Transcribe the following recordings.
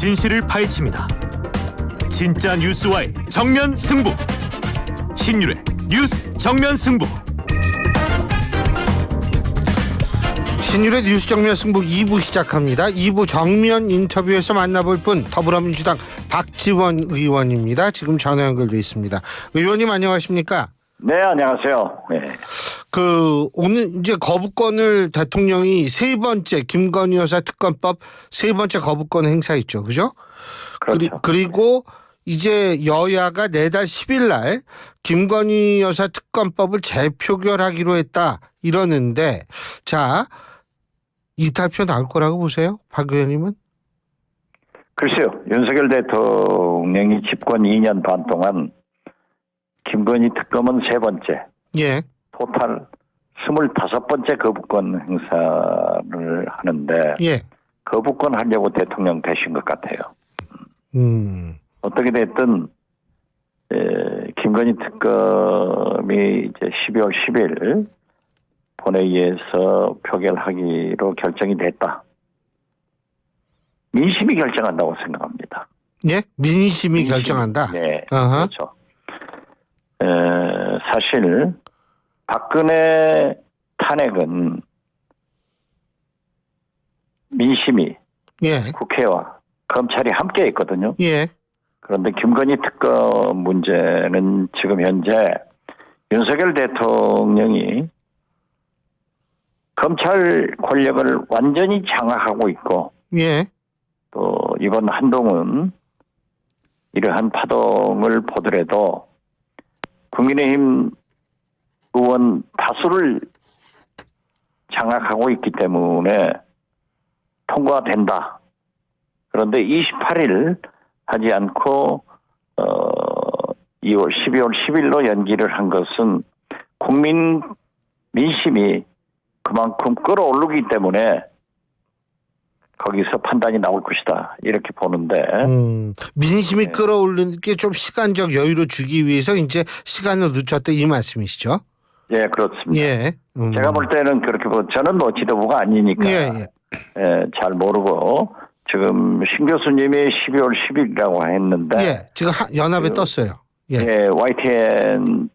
진실을 파헤칩니다. 진짜 뉴스와의 정면 승부. 신율의 뉴스 정면 승부. 신율의 뉴스 정면 승부 2부 시작합니다. 2부 정면 인터뷰에서 만나볼 분 더불어민주당 박지원 의원입니다. 지금 전화 연결돼 있습니다. 의원님 안녕하십니까? 네, 안녕하세요. 네. 오늘 이제 거부권을 대통령이 세 번째 김건희 여사 특검법 세 번째 거부권 행사했죠, 그죠? 그렇죠. 그리고 이제 여야가 내달 10일 날 김건희 여사 특검법을 재표결하기로 했다 이러는데, 자, 이탈표 나올 거라고 보세요, 박 의원님은? 글쎄요, 윤석열 대통령이 집권 2년 반 동안 김건희 특검은 세 번째, 예. 토탈 25번째 거부권 행사를 하는데, 예. 거부권 하려고 대통령 되신 것 같아요. 어떻게 됐든 김건희 특검이 이제 12월 10일 본회의에서 표결하기로 결정이 됐다. 민심이 결정한다고 생각합니다. 예? 민심이 결정한다? 네, 어허. 그렇죠. 사실 박근혜 탄핵은 민심이 예. 국회와 검찰이 함께 했거든요. 예. 그런데 김건희 특검 문제는 지금 현재 윤석열 대통령이 검찰 권력을 완전히 장악하고 있고, 예. 또 이번 한동훈 이러한 파동을 보더라도 국민의힘 의원 다수를 장악하고 있기 때문에 통과된다. 그런데 28일 하지 않고 12월 10일로 연기를 한 것은 국민 민심이 그만큼 끌어오르기 때문에 거기서 판단이 나올 것이다, 이렇게 보는데. 민심이 네. 끌어올리는 게 좀 시간적 여유를 주기 위해서 이제 시간을 늦췄다 이 말씀이시죠? 예, 그렇습니다. 예. 제가 볼 때는 그렇게 저는 뭐 지도부가 아니니까 예. 잘 모르고, 지금 신 교수님이 12월 10일이라고 했는데, 예. 지금 연합에 떴어요. 예. YTN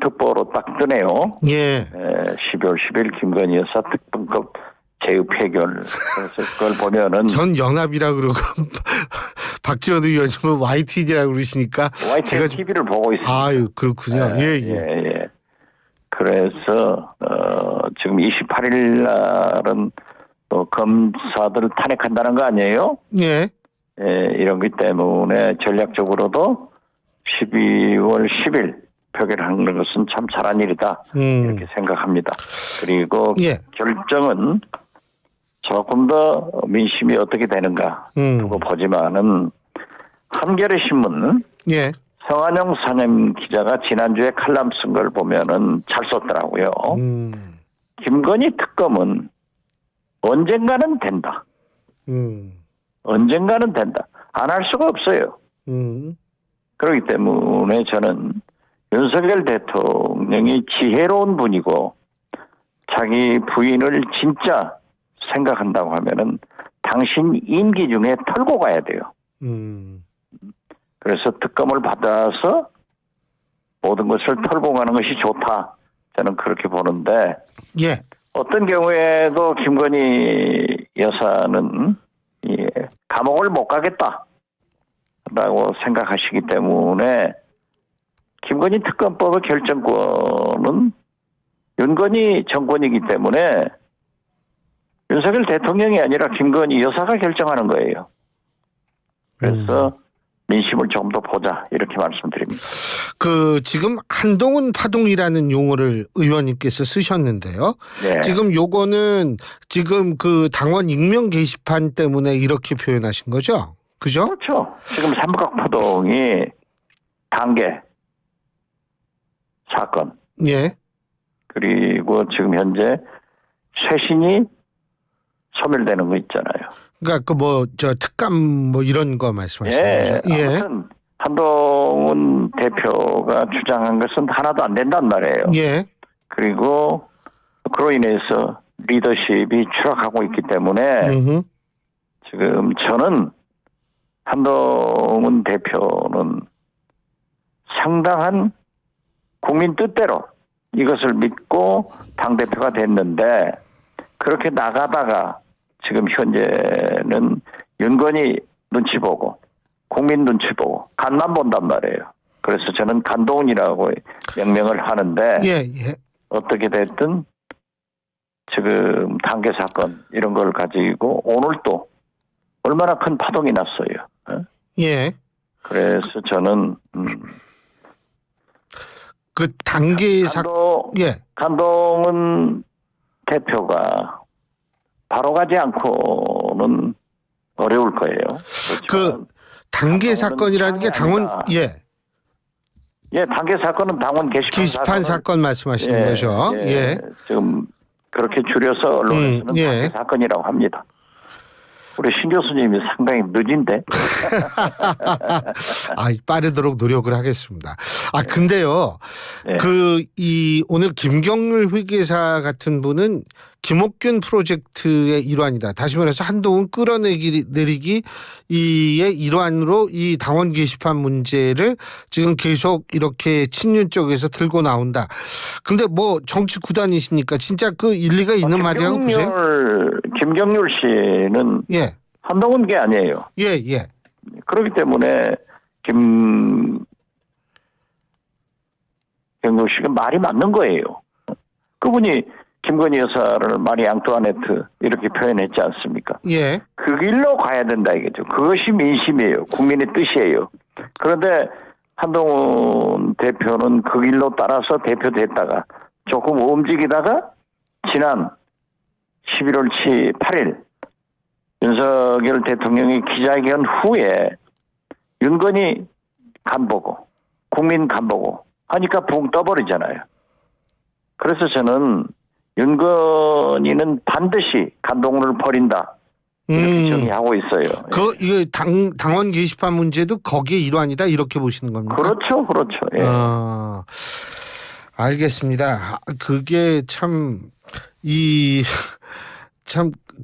특보로 딱 뜨네요. 예. 12월 10일 김건희 여사 특검법 재의표결. 그래서 그걸 보면은 전 연합이라 그러고 박지원 의원님은 YTN이라고 그러시니까 YTN 제가 TV를 보고 있습니다. 아유, 그렇군요. 예. 그래서 지금 28일 날은 또 검사들을 탄핵한다는 거 아니에요? 예. 이런 것 때문에 전략적으로도 12월 10일 표결하는 것은 참 잘한 일이다, 이렇게 생각합니다. 그리고 예. 결정은 조금 더 민심이 어떻게 되는가 두고 보지만은, 한겨레 신문 예. 성한영 사님 기자가 지난주에 칼럼 쓴 걸 보면은 잘 썼더라고요. 김건희 특검은 언젠가는 된다. 언젠가는 된다. 안 할 수가 없어요. 그렇기 때문에 저는 윤석열 대통령이 지혜로운 분이고 자기 부인을 진짜 생각한다고 하면은 당신 임기 중에 털고 가야 돼요. 그래서 특검을 받아서 모든 것을 털고 가는 것이 좋다, 저는 그렇게 보는데, 예. 어떤 경우에도 김건희 여사는 감옥을 못 가겠다라고 생각하시기 때문에 김건희 특검법의 결정권은 윤건희 정권이기 때문에 윤석열 대통령이 아니라 김건희 여사가 결정하는 거예요. 그래서 민심을 조금 더 보자, 이렇게 말씀드립니다. 지금 한동훈 파동이라는 용어를 의원님께서 쓰셨는데요. 네. 지금 요거는 지금 당원 익명 게시판 때문에 이렇게 표현하신 거죠? 그죠? 그렇죠. 지금 삼각파동이 단계 사건, 예. 그리고 지금 현재 쇄신이 소멸되는 거 있잖아요. 그러니까 특감 이런 거 말씀하시는 거죠? 예. 아무튼 한동훈 대표가 주장한 것은 하나도 안 된단 말이에요. 예. 그리고 그로 인해서 리더십이 추락하고 있기 때문에 지금 저는 한동훈 대표는 상당한 국민 뜻대로 이것을 믿고 당대표가 됐는데 그렇게 나가다가 지금 현재는 윤건이 눈치 보고 국민 눈치 보고 간만 본단 말이에요. 그래서 저는 간동훈이라고 명명을 하는데 예, 예. 어떻게 됐든 지금 단계 사건 이런 걸 가지고 오늘 또 얼마나 큰 파동이 났어요. 어? 예. 그래서 저는 그 단계 사건, 예. 간동훈 대표가 바로 가지 않고는 어려울 거예요. 그 단계 사건이라는 게 당원, 예. 예, 단계 사건은 당원 게시판 사건 말씀하시는 거죠. 예. 지금 그렇게 줄여서 언론에서는 예. 단계 사건이라고 합니다. 우리 신 교수님이 상당히 늦은데. 빠르도록 노력을 하겠습니다. 근데요. 네. 오늘 김경률 회계사 같은 분은 김옥균 프로젝트의 일환이다. 다시 말해서 한동훈 끌어내리기 이의 일환으로 이 당원 게시판 문제를 지금 계속 이렇게 친윤 쪽에서 들고 나온다. 근데 뭐 정치 구단이시니까 진짜 그 일리가 있는 말이라고 보세요? 김경률 씨는 예. 한동훈 게 아니에요. 예, 예. 그렇기 때문에 김경률 씨가 말이 맞는 거예요. 그분이 김건희 여사를 마리 앙뚜아네트 이렇게 표현했지 않습니까? 예. 그 길로 가야 된다 이거죠. 그것이 민심이에요. 국민의 뜻이에요. 그런데 한동훈 대표는 그 길로 따라서 대표됐다가 조금 움직이다가 지난 11월 8일 윤석열 대통령이 기자회견 후에 윤건희 간보고 국민 간보고 하니까 붕 떠버리잖아요. 그래서 저는 윤건희는 반드시 간동훈을 버린다 이렇게 정의하고 있어요. 이거 당원 게시판 문제도 거기에 일환이다 이렇게 보시는 겁니까? 그렇죠, 그렇죠. 예. 알겠습니다. 그게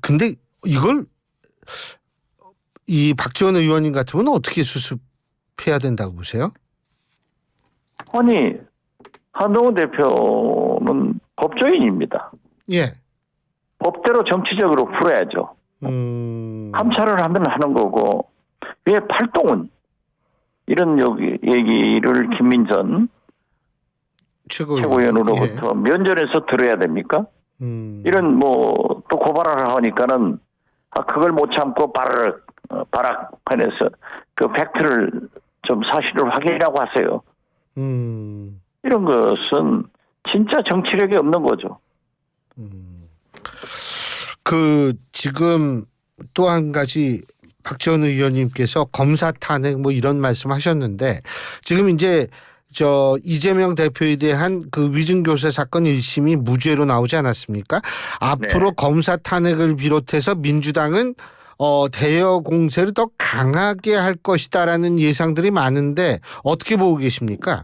근데 이걸 이 박지원 의원님 같으면 어떻게 수습해야 된다고 보세요? 아니 한동훈 대표는 법조인입니다. 예. 법대로 정치적으로 풀어야죠. 감찰을 하면 하는 거고 왜 팔동은 이런 얘기를 김민전 최고위원으로부터 면전에서 들어야 됩니까? 이런 또 고발을 하니까는 그걸 못 참고 바락 해서 그 팩트를 좀 사실을 확인이라고 하세요. 이런 것은 진짜 정치력이 없는 거죠. 지금 또 한 가지 박지원 의원님께서 검사 탄핵 뭐 이런 말씀하셨는데 지금 이제 이재명 대표에 대한 그 위증교사 사건 1심이 무죄로 나오지 않았습니까? 앞으로 네. 검사 탄핵을 비롯해서 민주당은 대여 공세를 더 강하게 할 것이다라는 예상들이 많은데 어떻게 보고 계십니까?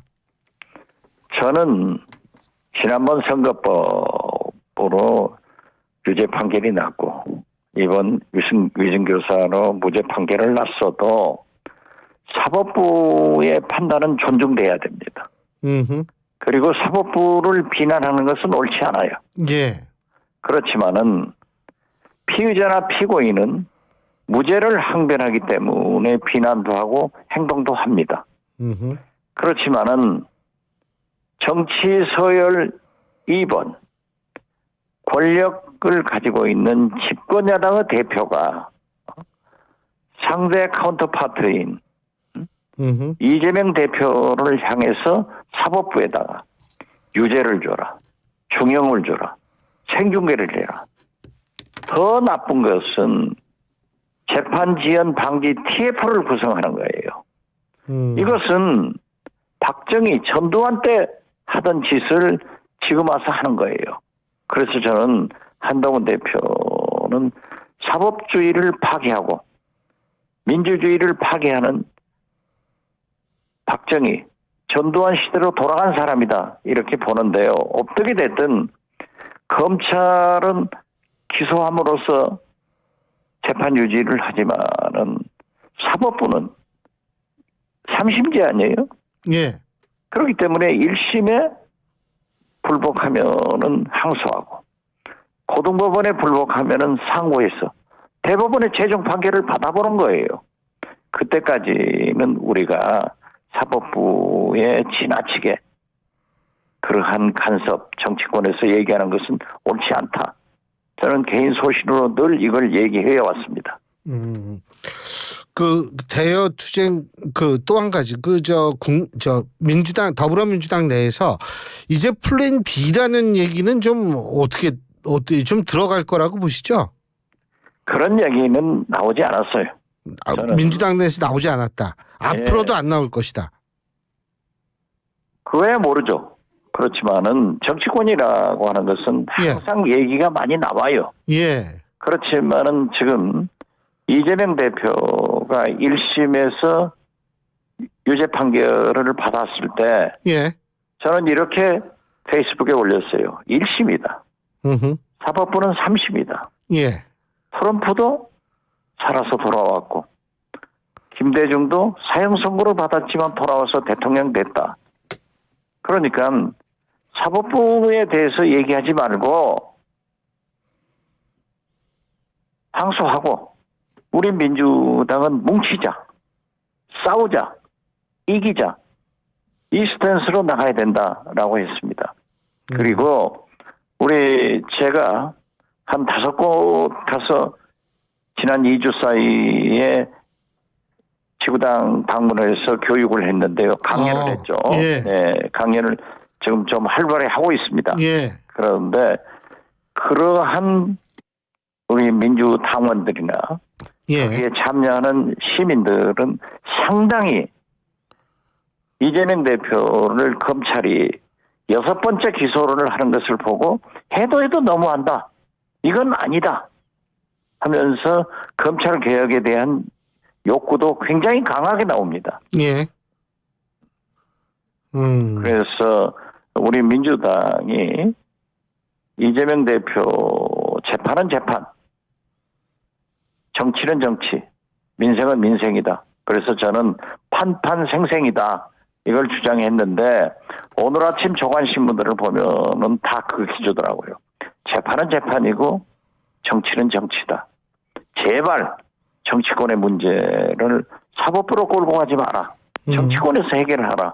저는 지난번 선거법으로 유죄 판결이 났고 이번 위증교사로 무죄 판결을 났어도 사법부의 판단은 존중돼야 됩니다. 그리고 사법부를 비난하는 것은 옳지 않아요. 예. 그렇지만은 피의자나 피고인은 무죄를 항변하기 때문에 비난도 하고 행동도 합니다. 그렇지만은 정치 서열 2번 권력을 가지고 있는 집권야당의 대표가 상대 카운터파트인 이재명 대표를 향해서 사법부에다가 유죄를 줘라, 중형을 줘라, 생중계를 해라. 더 나쁜 것은 재판 지연 방지 TF를 구성하는 거예요. 이것은 박정희, 전두환 때 하던 짓을 지금 와서 하는 거예요. 그래서 저는 한동훈 대표는 사법주의를 파괴하고 민주주의를 파괴하는 박정희, 전두환 시대로 돌아간 사람이다 이렇게 보는데요. 어떻게 됐든 검찰은 기소함으로써 재판 유지를 하지만은 사법부는 3심제 아니에요? 예. 그렇기 때문에 1심에 불복하면은 항소하고 고등법원에 불복하면은 상고해서 대법원의 최종 판결을 받아보는 거예요. 그때까지는 우리가 사법부에 지나치게 그러한 간섭 정치권에서 얘기하는 것은 옳지 않다. 저는 개인 소신으로 늘 이걸 얘기해 왔습니다. 그 대여 투쟁 그 또 한 가지 민주당 더불어민주당 내에서 이제 플랜 B라는 얘기는 좀 어떻게 좀 들어갈 거라고 보시죠? 그런 얘기는 나오지 않았어요. 민주당 내에서 나오지 않았다. 앞으로도 안 나올 것이다. 그거야 모르죠. 그렇지만은 정치권이라고 하는 것은 항상 얘기가 많이 나와요. 예. 그렇지만은 지금 이재명 대표가 1심에서 유죄 판결을 받았을 때 예. 저는 이렇게 페이스북에 올렸어요. 1심이다. 사법부는 3심이다. 예. 트럼프도 살아서 돌아왔고 김대중도 사형 선고를 받았지만 돌아와서 대통령 됐다. 그러니까 사법부에 대해서 얘기하지 말고 항소하고 우리 민주당은 뭉치자, 싸우자, 이기자 이 스탠스로 나가야 된다라고 했습니다. 그리고 제가 한 5곳 가서 지난 2주 사이에 지구당 방문을 해서 교육을 했는데요. 강연을 했죠. 예. 네, 강연을 지금 좀 활발히 하고 있습니다. 예. 그런데 그러한 우리 민주당원들이나 거기에 참여하는 시민들은 상당히 이재명 대표를 검찰이 6번째 기소를 하는 것을 보고 해도 너무한다. 이건 아니다. 하면서 검찰 개혁에 대한 욕구도 굉장히 강하게 나옵니다. 예. 그래서 우리 민주당이 이재명 대표 재판은 재판, 정치는 정치, 민생은 민생이다. 그래서 저는 판판생생이다. 이걸 주장했는데 오늘 아침 조간신문들을 보면은 다 그 기조더라고요. 재판은 재판이고 정치는 정치다. 제발 정치권의 문제를 사법부로 끌고 가지 마라. 정치권에서 해결하라.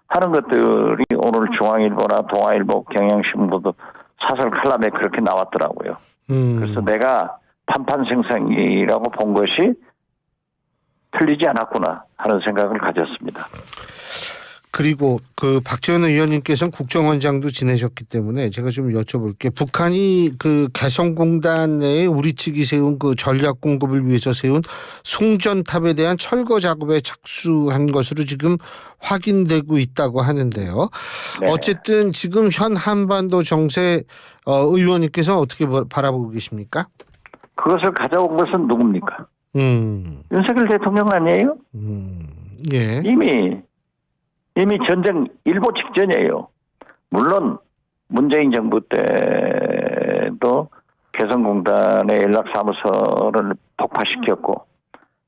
하는 것들이 오늘 중앙일보나 동아일보, 경향신문도 사설 칼럼에 그렇게 나왔더라고요. 그래서 내가 판판생생이라고 본 것이 틀리지 않았구나 하는 생각을 가졌습니다. 그리고 그 박지원 의원님께서는 국정원장도 지내셨기 때문에 제가 좀 여쭤볼게요. 북한이 그 개성공단 내에 우리 측이 세운 그 전략 공급을 위해서 세운 송전탑에 대한 철거 작업에 착수한 것으로 지금 확인되고 있다고 하는데요. 네. 어쨌든 지금 현 한반도 정세 의원님께서는 어떻게 바라보고 계십니까? 그것을 가져온 것은 누굽니까? 윤석열 대통령 아니에요? 예. 이미 전쟁 일보 직전이에요. 물론 문재인 정부 때도 개성공단의 연락사무소를 폭파시켰고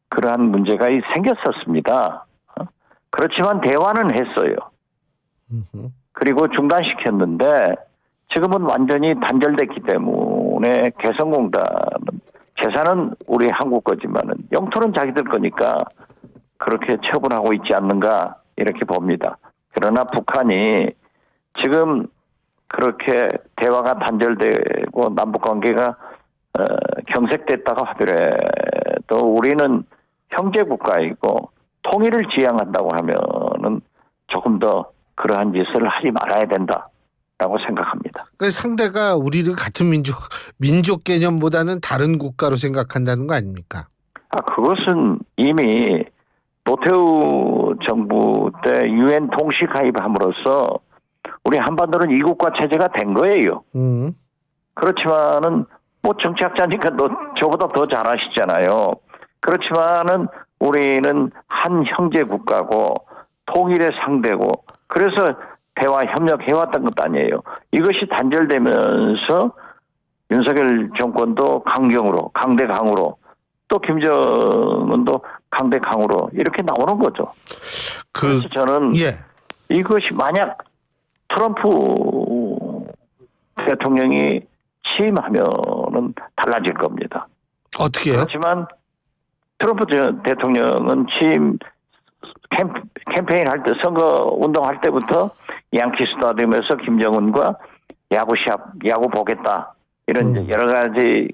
그러한 문제가 생겼었습니다. 그렇지만 대화는 했어요. 그리고 중단시켰는데 지금은 완전히 단절됐기 때문에 개성공단은 재산은 우리 한국 거지만은 영토는 자기들 거니까 그렇게 처분하고 있지 않는가 이렇게 봅니다. 그러나 북한이 지금 그렇게 대화가 단절되고 남북관계가 경색됐다고 하더라도 우리는 형제국가이고 통일을 지향한다고 하면은 조금 더 그러한 짓을 하지 말아야 된다라고 생각합니다. 그 상대가 우리를 같은 민족 개념보다는 다른 국가로 생각한다는 거 아닙니까? 그것은 이미 노태우 정부 때 유엔 동시 가입함으로써 우리 한반도는 이국가 체제가 된 거예요. 그렇지만은 뭐 정치학자니까 저보다 더 잘 아시잖아요. 그렇지만은 우리는 한 형제 국가고 통일의 상대고 그래서 대화 협력해왔던 것도 아니에요. 이것이 단절되면서 윤석열 정권도 강경으로 강대강으로 또 김정은도 강대강으로 이렇게 나오는 거죠. 그래서 저는 이것이 만약 트럼프 대통령이 취임하면은 달라질 겁니다. 어떻게 해요? 하지만 트럼프 대통령은 취임 캠페인 할 때, 선거 운동할 때부터 양키 스타디움에서 김정은과 야구 보겠다. 이런 여러 가지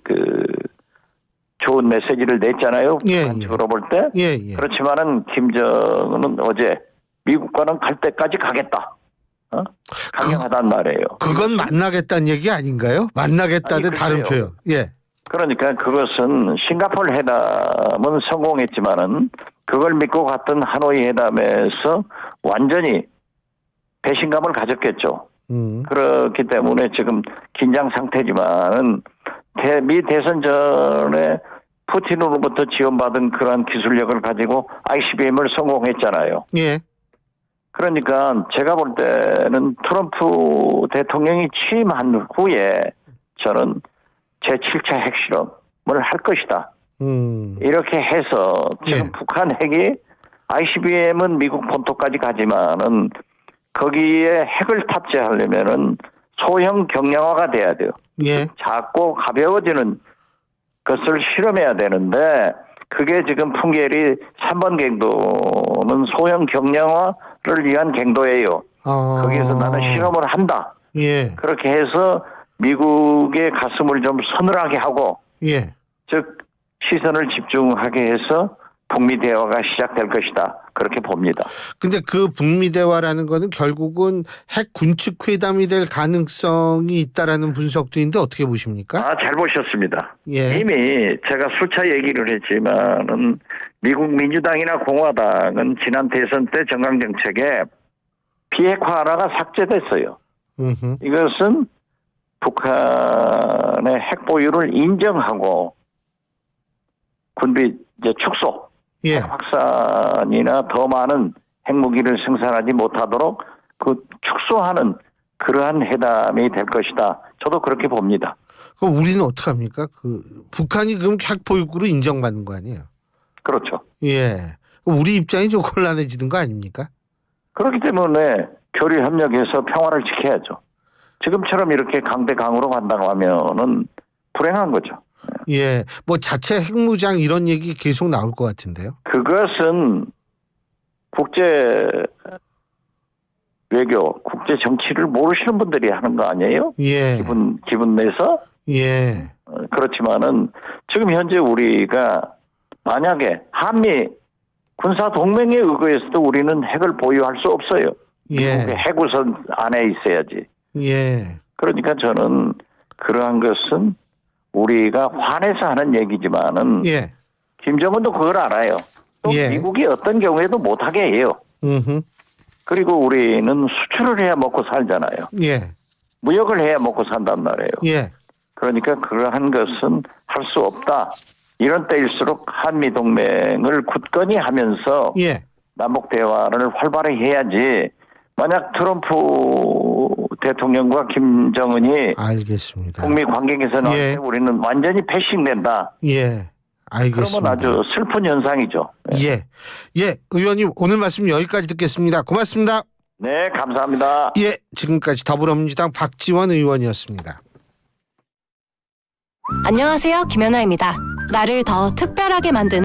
좋은 메시지를 냈잖아요. 북한식으로 볼 때. 그렇지만은 김정은은 어제 미국과는 갈 때까지 가겠다. 강경하단 말이에요. 그건 만나겠다는 얘기 아닌가요? 만나겠다는 다른 표현. 그러니까 그것은 싱가포르 회담은 성공했지만은 그걸 믿고 갔던 하노이 회담에서 완전히 배신감을 가졌겠죠. 그렇기 때문에 지금 긴장 상태지만은 미 대선 전에 푸틴으로부터 지원받은 그러한 기술력을 가지고 ICBM을 성공했잖아요. 그러니까 제가 볼 때는 트럼프 대통령이 취임한 후에 저는 제7차 핵실험을 할 것이다. 이렇게 해서 지금 북한 핵이 ICBM은 미국 본토까지 가지만은 거기에 핵을 탑재하려면은 소형 경량화가 돼야 돼요. 작고 가벼워지는 것을 실험해야 되는데 그게 지금 풍계리 3번 갱도는 소형 경량화를 위한 갱도예요. 거기에서 나는 실험을 한다. 그렇게 해서 미국의 가슴을 좀 서늘하게 하고 즉 시선을 집중하게 해서 북미 대화가 시작될 것이다. 그렇게 봅니다. 근데 그 북미 대화라는 거는 결국은 핵 군축 회담이 될 가능성이 있다라는 분석도 있는데 어떻게 보십니까? 잘 보셨습니다. 이미 제가 수차 얘기를 했지만은 미국 민주당이나 공화당은 지난 대선 때 정강 정책에 비핵화 하나가 삭제됐어요. 이것은 북한의 핵 보유를 인정하고 군비 축소, 확산이나 더 많은 핵무기를 생산하지 못하도록 축소하는 그러한 회담이 될 것이다. 저도 그렇게 봅니다. 그럼 우리는 어떻게 합니까? 북한이 그럼 핵 보유국으로 인정받는 거 아니에요? 그렇죠. 우리 입장이 좀 곤란해지는 거 아닙니까? 그렇기 때문에 교류 협력해서 평화를 지켜야죠. 지금처럼 이렇게 강대강으로 간다고 하면은 불행한 거죠. 뭐 자체 핵무장 이런 얘기 계속 나올 것 같은데요. 그것은 국제 외교, 국제 정치를 모르시는 분들이 하는 거 아니에요? 기분 내서? 그렇지만은 지금 현재 우리가 만약에 한미 군사 동맹에 의거해서도 우리는 핵을 보유할 수 없어요. 미국의 핵우선 안에 있어야지. 그러니까 저는 그러한 것은 우리가 화내서 하는 얘기지만은 김정은도 그걸 알아요. 또 미국이 어떤 경우에도 못하게 해요. 그리고 우리는 수출을 해야 먹고 살잖아요. 무역을 해야 먹고 산단 말이에요. 그러니까 그러한 것은 할 수 없다. 이런 때일수록 한미동맹을 굳건히 하면서 남북 대화를 활발히 해야지 만약 트럼프 대통령과 김정은이 알겠습니다. 북미 관계 개선할 때 우리는 완전히 패싱된다. 알겠습니다. 그러면 아주 슬픈 현상이죠. 의원님 오늘 말씀 여기까지 듣겠습니다. 고맙습니다. 네, 감사합니다. 지금까지 더불어민주당 박지원 의원이었습니다. 안녕하세요, 김연아입니다. 나를 더 특별하게 만든